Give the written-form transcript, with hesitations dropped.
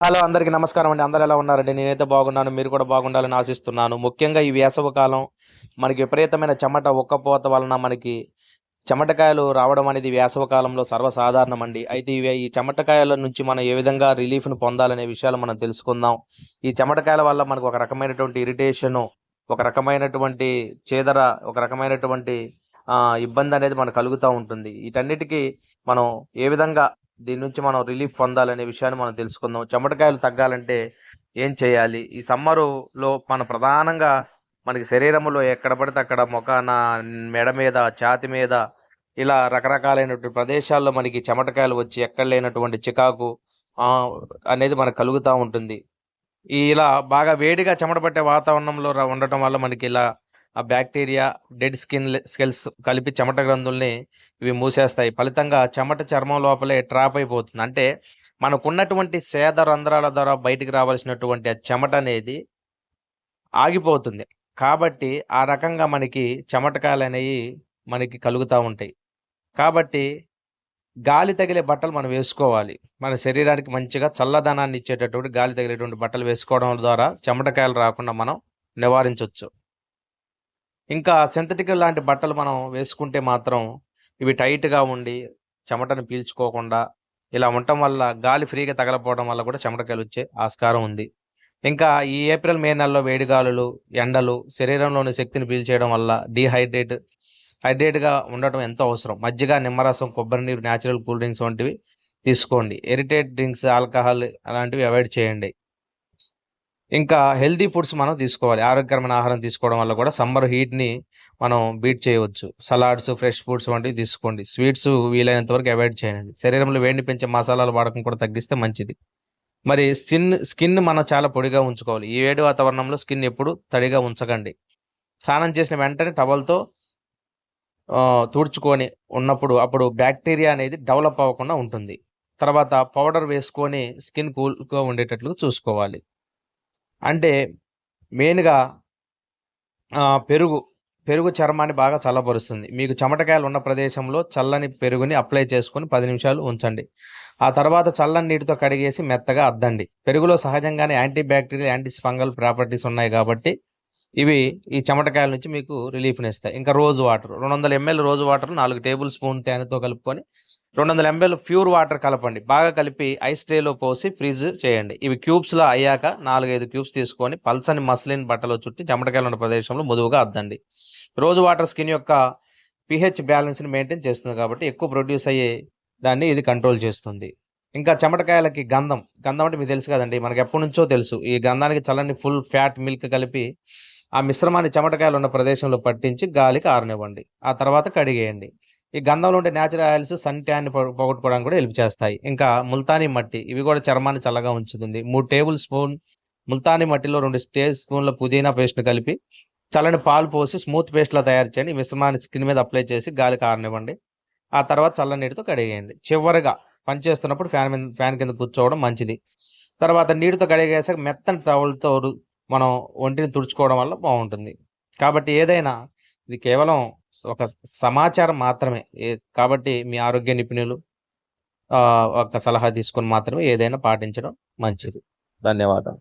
Hello అందరికీ నమస్కారం అండి. అందరూ ఎలా ఉన్నారండి? నేనైతే బాగున్నాను. మీరు కూడా బాగుండాలని ఆశిస్తున్నాను. ముఖ్యంగా ఈ వేసవి కాలం మనకి విపరీతమైన చెమట, ఉక్కపోత వలన మనకి చెమటకాయలు రావడం అనేది వేసవి కాలంలో సర్వసాధారణమండి. అయితే ఈ చెమటకాయల నుంచి మనం ఏ విధంగా రిలీఫ్‌ని పొందాలనే విషయాలు మనం తెలుసుకుందాం. ఈ చెమటకాయల వల్ల మనకు ఒక రకమైనటువంటి ఇరిటేషను, ఒక రకమైనటువంటి చీదర, ఒక రకమైనటువంటి ఇబ్బందనేది మనకు కలుగుతా ఉంటుంది. వీటన్నిటికి మనం ఏ విధంగా దీని నుంచి మనం రిలీఫ్ పొందాలనే విషయాన్ని మనం తెలుసుకుందాం. చెమటకాయలు తగ్గాలంటే ఏం చేయాలి? ఈ సమ్మరులో మన ప్రధానంగా మనకి శరీరంలో ఎక్కడ పడితే అక్కడ మొఖాన, మెడ మీద, ఛాతీ మీద ఇలా రకరకాలైనటువంటి ప్రదేశాల్లో మనకి చెమటకాయలు వచ్చి ఎక్కడ లేనటువంటి చికాకు అనేది మనకు కలుగుతా ఉంటుంది. ఇలా బాగా వేడిగా చెమట పట్టే వాతావరణంలో ఉండటం వల్ల మనకి ఇలా ఆ బ్యాక్టీరియా, డెడ్ సెల్స్ కలిపి చెమట గ్రంథుల్ని ఇవి మూసేస్తాయి. ఫలితంగా చెమట చర్మం లోపలే ట్రాప్ అయిపోతుంది. అంటే మనకున్నటువంటి సేద రంధ్రాల ద్వారా బయటికి రావాల్సినటువంటి ఆ చెమట అనేది ఆగిపోతుంది. కాబట్టి ఆ రకంగా మనకి చెమటకాయలనేయి మనకి కలుగుతా ఉంటాయి. కాబట్టి గాలి తగిలే బట్టలు మనం వేసుకోవాలి. మన శరీరానికి మంచిగా చల్లదనాన్ని ఇచ్చేటటువంటి గాలి తగిలేటువంటి బట్టలు వేసుకోవడం ద్వారా చెమటకాయలు రాకుండా మనం నివారించొచ్చు. ఇంకా సింథటికల్ లాంటి బట్టలు మనం వేసుకుంటే మాత్రం ఇవి టైట్‌గా ఉండి చెమటను పీల్చుకోకుండా ఇలా ఉండటం వల్ల గాలి ఫ్రీగా తగలపోవడం వల్ల కూడా చెమటకాయలొచ్చే ఆస్కారం ఉంది. ఇంకా ఈ ఏప్రిల్, మే నెలలో వేడి గాలులు, ఎండలు శరీరంలోని శక్తిని పీల్చేయడం వల్ల హైడ్రేట్‌గా ఉండటం ఎంతో అవసరం. మజ్జిగ, నిమ్మరసం, కొబ్బరి నీరు, నేచురల్ కూల్ డ్రింక్స్ వంటివి తీసుకోండి. ఎరిటేట్ డ్రింక్స్, ఆల్కహాల్ అలాంటివి అవాయిడ్ చేయండి. ఇంకా హెల్తీ ఫుడ్స్ మనం తీసుకోవాలి. ఆరోగ్యకరమైన ఆహారం తీసుకోవడం వల్ల కూడా సమ్మర్ హీట్‌ని మనం బీట్ చేయవచ్చు. సలాడ్స్, ఫ్రెష్ ఫుడ్స్ వంటివి తీసుకోండి. స్వీట్స్ వీలైనంత వరకు అవాయిడ్ చేయండి. శరీరంలో వేడిని పెంచే మసాలాల వాడకం కూడా తగ్గిస్తే మంచిది. మరి స్కిన్ మనం చాలా పొడిగా ఉంచుకోవాలి. ఈ వేడి వాతావరణంలో స్కిన్ ఎప్పుడు తడిగా ఉంచకండి. స్నానం చేసిన వెంటనే టవల్‌తో తుడుచుకొని అప్పుడు బ్యాక్టీరియా అనేది డెవలప్ అవ్వకుండా ఉంటుంది. తర్వాత పౌడర్ వేసుకొని స్కిన్ కూల్‌గా ఉండేటట్లు చూసుకోవాలి. అంటే మెయిన్‌గా పెరుగు చర్మాన్ని బాగా చల్లబరుస్తుంది. మీకు చెమటకాయలు ఉన్న ప్రదేశంలో చల్లని పెరుగుని అప్లై చేసుకొని 10 నిమిషాలు ఉంచండి. ఆ తర్వాత చల్లని నీటితో కడిగేసి మెత్తగా అద్దండి. పెరుగులో సహజంగానే anti bacterial, anti fungal properties ఉన్నాయి కాబట్టి ఇవి ఈ చెమటకాయల నుంచి మీకు రిలీఫ్‌నిస్తాయి. ఇంకా rose water 200 ML rose water 4 tablespoon తేనెతో కలుపుకొని 200 ఎంఎల్ ప్యూర్ వాటర్ కలపండి. బాగా కలిపి ఐస్ ట్రేలో పోసి ఫ్రీజ్ చేయండి. ఇవి క్యూబ్స్‌లా అయ్యాక 4, 5 క్యూబ్స్ తీసుకొని పల్చని మస్లిన్ బట్టలో చుట్టి చెమటకాయలు ఉన్న ప్రదేశంలో మృదువుగా అద్దండి. రోజ్ వాటర్ స్కిన్ యొక్క పీహెచ్ బ్యాలెన్స్‌ని మెయింటైన్ చేస్తుంది కాబట్టి ఎక్కువ ప్రొడ్యూస్ అయ్యే దాన్ని ఇది కంట్రోల్ చేస్తుంది. ఇంకా చెమటకాయలకి గంధం అంటే మీకు తెలుసు కదండీ! మనకెప్పటినుంచో తెలుసు. ఈ గంధానికి చల్లని ఫుల్ ఫ్యాట్ మిల్క్ కలిపి ఆ మిశ్రమాన్ని చెమటకాయలు ఉన్న ప్రదేశంలో పట్టించి గాలికి ఆరనివ్వండి. ఆ తర్వాత కడిగేయండి. ఈ గంధంలో ఉండే నేచురల్ ఆయిల్స్ సన్ ట్యాన్‌ని పోగొట్టుకోవడానికి కూడా హెల్ప్ చేస్తాయి. ఇంకా ముల్తానీ మట్టి ఇవి కూడా చర్మాన్ని చల్లగా ఉంచుతుంది. 3 టేబుల్ స్పూన్ ముల్తానీ మట్టిలో 2 స్పూన్ల పుదీనా పేస్ట్‌ని కలిపి చల్లని పాలు పోసి స్మూత్ పేస్ట్‌లా తయారు చేయండి. ఈ మిశ్రమాన్ని స్కిన్ మీద అప్లై చేసి గాలికి ఆరనివ్వండి. ఆ తర్వాత చల్లని నీటితో కడిగేయండి. చివరగా పని చేస్తున్నప్పుడు ఫ్యాన్ కింద కూర్చోవడం మంచిది. తర్వాత నీటితో కడిగేసాక మెత్తని టవల్‌తో మనం ఒంటిని తుడుచుకోవడం వల్ల బావుంటుంది. కాబట్టి ఏదైనా ఇది కేవలం ఒక సమాచారం మాత్రమే. కాబట్టి మీ ఆరోగ్య నిపుణులు ఒక సలహా తీసుకొని మాత్రమే ఏదైనా పాటించడం మంచిది. ధన్యవాదాలు.